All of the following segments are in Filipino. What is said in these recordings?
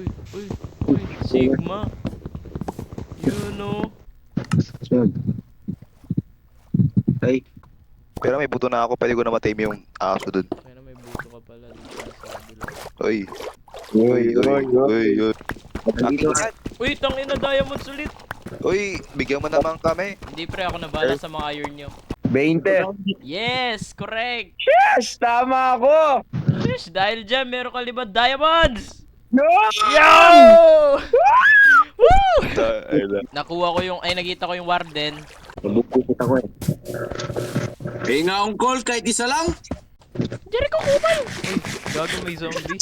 Uy, uy, uy, Sigma. Yun o. Siyag. Ay, Pero may buto na ako, pwede ko na matame yung aso dun. Kaya na may buto ka pala dito sinasabi lang. Uy, uy, uy, uy, uy. dito Akin yan. Uy, tangina diamonds ulit. Uy, bigyan mo naman kami. Hindi pre, ako nabala sa mga iron nyo. 20. Yes, correct. Yes! Tama ako! Yes, dahil dyan, meron ka 5 diamonds. No! Yo! Woo! Ayun. Nakuha ko yung, ay nakita ko yung warden. Nabukupit ako eh. Eh nga ungkol, kahit isa lang. Jericho kupal! Uy, gago may zombie.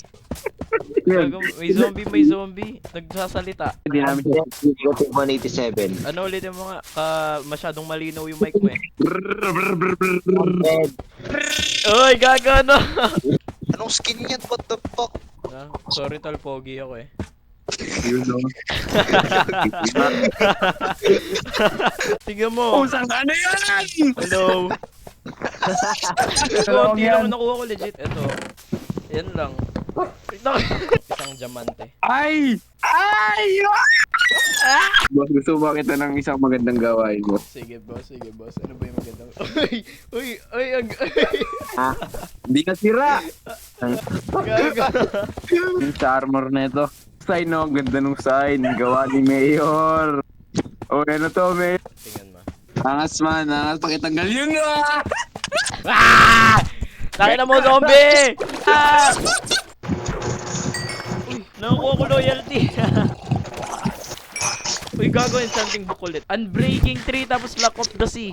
Gago, may zombie. Nagsasalita. Hindi namin siya. 187. Ano ulit yung mga, masyadong malinaw yung mic mo eh. Uy, gago ano? Anong skin yan? What the fuck? Sorry tol, pogi ako eh. Yun no. Tingnan mo. Usang ano yan? Hello. Konti lang nakuha ko legit. Ito. Yan lang. Isang diamante. Ay! Ay! Boss, gusto mo makita ng isang magandang gawain mo? Sige boss, sige boss. Ano ba yung magandang? Uy, Hindi na sira! gago. Yung sa armor na ito. Sign no, ganda nung sign. Gawa ni Mayor. O, ano to, Mayor? Tingnan mo. Angas man, angas. Pakitanggal yun ah! Ah! Tangina mo zombie! Ah! Uy, nakukuha ko loyalty. Uy, gagawin something book ulit. Unbreaking 3 tapos Lock of the Sea.